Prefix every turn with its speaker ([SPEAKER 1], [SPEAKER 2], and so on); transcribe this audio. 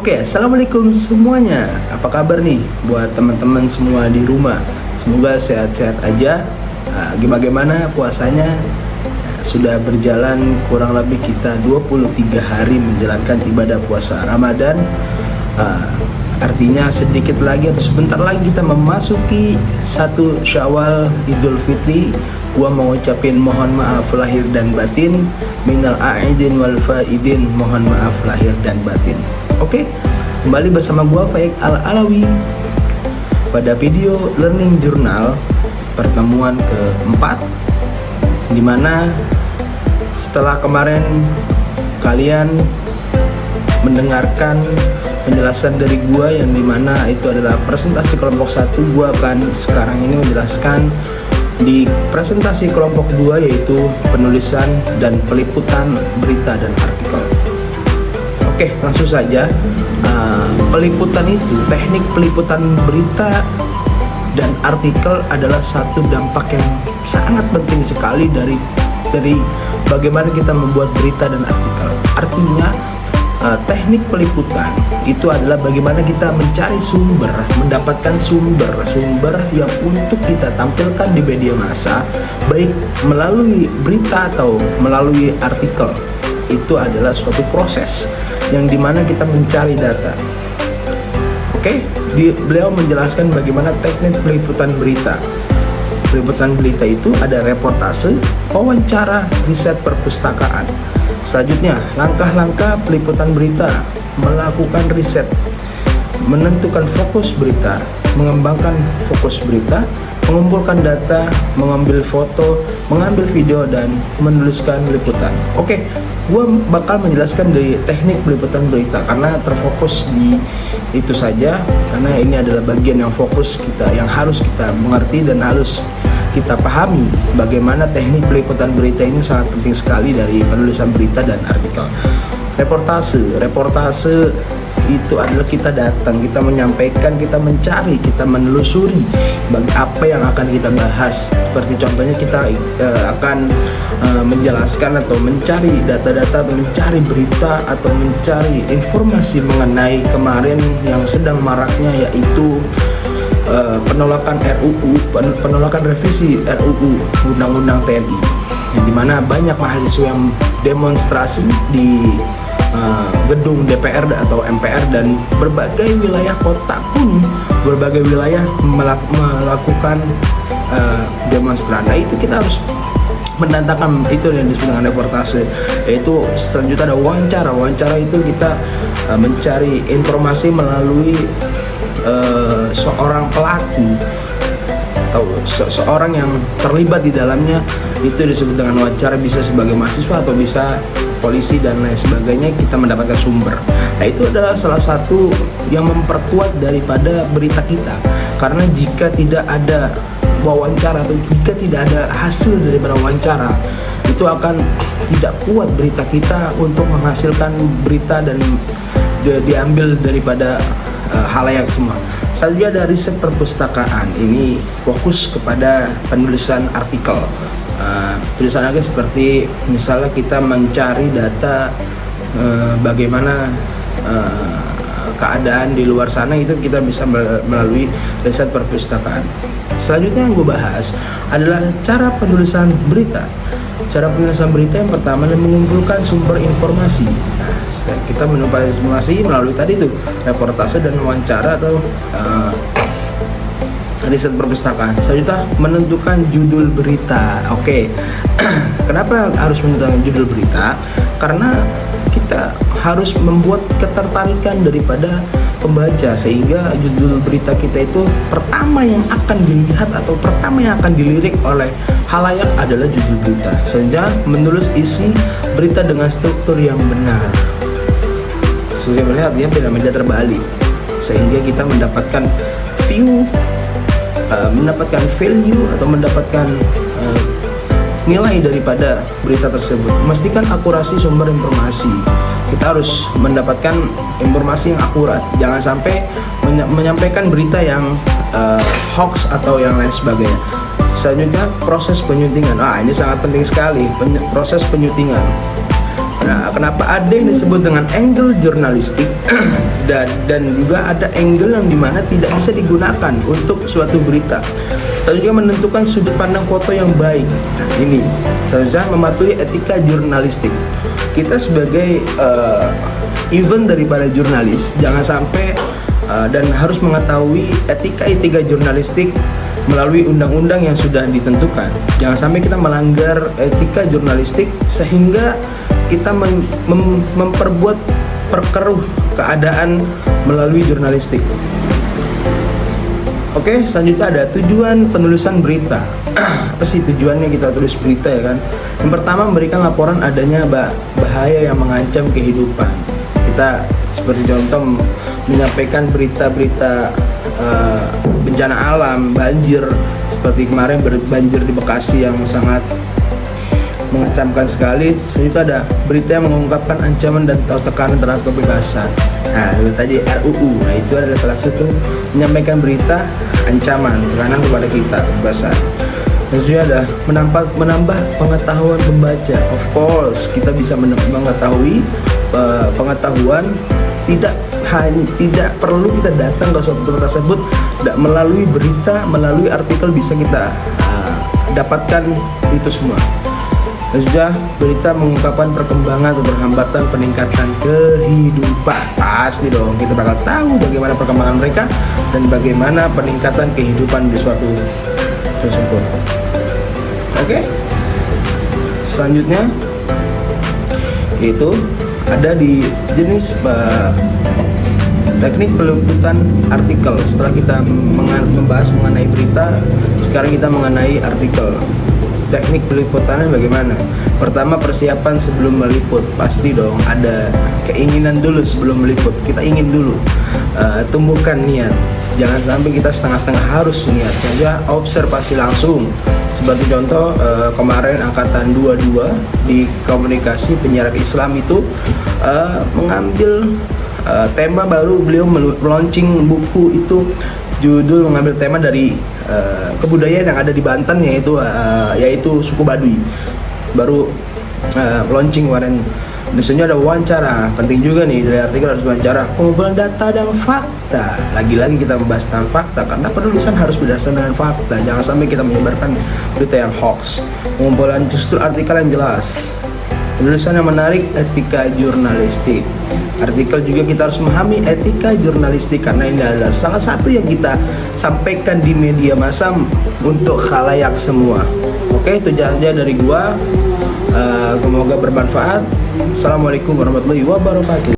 [SPEAKER 1] Oke, assalamualaikum semuanya. Apa kabar nih buat teman-teman semua di rumah? Semoga sehat-sehat aja. Bagaimana puasanya? Sudah berjalan kurang lebih kita 23 hari menjalankan ibadah puasa Ramadan. Artinya sedikit lagi atau sebentar lagi kita memasuki 1 Syawal Idul Fitri. Gua mau ngucapin mohon maaf lahir dan batin, minal aidin wal faidin, mohon maaf lahir dan batin. Oke, kembali bersama gua Faik Al-Alawi pada video learning journal pertemuan keempat, dimana setelah kemarin kalian mendengarkan penjelasan dari gua yang dimana itu adalah presentasi kelompok 1, gua akan sekarang ini menjelaskan di presentasi kelompok 2, yaitu penulisan dan peliputan berita dan artikel. Oke, langsung saja. Peliputan itu, teknik peliputan berita dan artikel adalah satu dampak yang sangat penting sekali dari bagaimana kita membuat berita dan artikel. Artinya teknik peliputan itu adalah bagaimana kita mencari sumber, mendapatkan sumber yang untuk kita tampilkan di media massa, baik melalui berita atau melalui artikel. Itu adalah suatu proses yang dimana kita mencari data. Oke, beliau menjelaskan bagaimana teknik peliputan berita. Peliputan berita itu ada reportase, wawancara, riset perpustakaan. Selanjutnya, langkah-langkah peliputan berita: melakukan riset, menentukan fokus berita, mengembangkan fokus berita, mengumpulkan data, mengambil foto, mengambil video, dan menuliskan liputan. Oke, gua bakal menjelaskan dari teknik peliputan berita karena terfokus di itu saja, karena ini adalah bagian yang fokus kita, yang harus kita mengerti dan harus kita pahami bagaimana teknik peliputan berita ini sangat penting sekali dari penulisan berita dan artikel. Reportase itu adalah kita datang, kita menyampaikan, kita mencari, kita menelusuri bagi apa yang akan kita bahas. Seperti contohnya kita akan menjelaskan atau mencari data-data, mencari berita atau mencari informasi mengenai kemarin yang sedang maraknya, yaitu penolakan RUU, penolakan revisi RUU Undang-Undang TNI, yang dimana banyak mahasiswa yang demonstrasi di gedung DPR atau MPR, dan berbagai wilayah kota pun berbagai wilayah melakukan demonstran. Nah, itu kita harus mendatangkan itu yang disebut dengan reportase. Yaitu selanjutnya ada wawancara itu kita mencari informasi melalui seorang pelaku atau seorang yang terlibat di dalamnya, itu disebut dengan wawancara. Bisa sebagai mahasiswa atau bisa polisi dan lain sebagainya, kita mendapatkan sumber. Nah, itu adalah salah satu yang memperkuat daripada berita kita, karena jika tidak ada wawancara atau jika tidak ada hasil daripada wawancara, itu akan tidak kuat berita kita untuk menghasilkan berita dan diambil daripada halayak semua. Selanjutnya ada riset perpustakaan. Ini fokus kepada penulisan artikel. Tulisan artikel seperti misalnya kita mencari data bagaimana keadaan di luar sana, itu kita bisa melalui riset perpustakaan. Selanjutnya yang gue bahas adalah cara penulisan berita. Cara penulisan berita yang pertama adalah mengumpulkan sumber informasi. Nah, kita menumpahkan informasi melalui tadi itu reportase dan wawancara atau riset perpustakaan. Selanjutnya menentukan judul berita. Oke. Kenapa harus menentukan judul berita? Karena kita harus membuat ketertarikan daripada pembaca, sehingga judul berita kita itu pertama yang akan dilihat atau pertama yang akan dilirik oleh halayak adalah judul berita. Selanjutnya menulis isi berita dengan struktur yang benar. Struktur yang benar artinya piramida terbalik, sehingga kita mendapatkan view, mendapatkan value atau mendapatkan nilai daripada berita tersebut. Memastikan akurasi sumber informasi. Kita harus mendapatkan informasi yang akurat. Jangan sampai menyampaikan berita yang hoax atau yang lain sebagainya. Selanjutnya proses penyuntingan. Ini sangat penting sekali, proses penyuntingan. Nah, kenapa ada yang disebut dengan angle jurnalistik dan juga ada angle yang dimana tidak bisa digunakan untuk suatu berita. Selanjutnya menentukan sudut pandang foto yang baik. Nah, ini selanjutnya mematuhi etika jurnalistik. Kita sebagai event daripada jurnalis jangan sampai dan harus mengetahui etika jurnalistik melalui undang-undang yang sudah ditentukan. Jangan sampai kita melanggar etika jurnalistik sehingga kita memperbuat perkeruh keadaan melalui jurnalistik. Oke, selanjutnya ada tujuan penulisan berita. Apa sih tujuannya kita tulis berita ya kan? Yang pertama, memberikan laporan adanya bahaya yang mengancam kehidupan. Kita seperti contoh menyampaikan berita-berita bencana alam, banjir, seperti kemarin banjir di Bekasi yang sangat mengancamkan sekali. Selanjutnya ada berita yang mengungkapkan ancaman dan tekanan terhadap kebebasan. Nah, itu tadi RUU. Nah, itu adalah salah satu menyampaikan berita ancaman, tekanan kepada kita, kebebasan. Dan juga ada menambah pengetahuan pembaca. Of course, kita bisa mengetahui pengetahuan tidak perlu kita datang ke suatu tempat tersebut, melalui berita, melalui artikel bisa kita dapatkan itu semua. Dan juga berita mengungkapkan perkembangan atau berhambatan peningkatan kehidupan. Pasti dong kita bakal tahu bagaimana perkembangan mereka dan bagaimana peningkatan kehidupan di suatu tersebut. Oke. Selanjutnya itu ada di jenis teknik peliputan artikel. Setelah kita membahas mengenai berita, sekarang kita mengenai artikel. Teknik peliputannya bagaimana? Pertama, persiapan sebelum meliput. Pasti dong ada keinginan dulu sebelum meliput. Kita ingin dulu tumbuhkan niat. Jangan sampai kita setengah-setengah harus niat saja, observasi langsung. Seperti contoh kemarin angkatan 22 di komunikasi penyiaran Islam itu mengambil tema baru. Beliau launching buku itu, judul mengambil tema dari kebudayaan yang ada di Banten, yaitu suku Baduy. Baru launching kemarin. Di sini ada wawancara, penting juga nih dari artikel harus wawancara, pengumpulan data dan fakta. Lagi-lagi kita membahas tentang fakta karena penulisan harus berdasarkan dengan fakta. Jangan sampai kita menyebarkan berita yang hoax. Pengumpulan justru artikel yang jelas. Penulisan yang menarik, etika jurnalistik. Artikel juga kita harus memahami etika jurnalistik karena ini adalah salah satu yang kita sampaikan di media massa untuk khalayak semua. Oke, itu aja dari gua. Semoga bermanfaat. Assalamualaikum warahmatullahi wabarakatuh.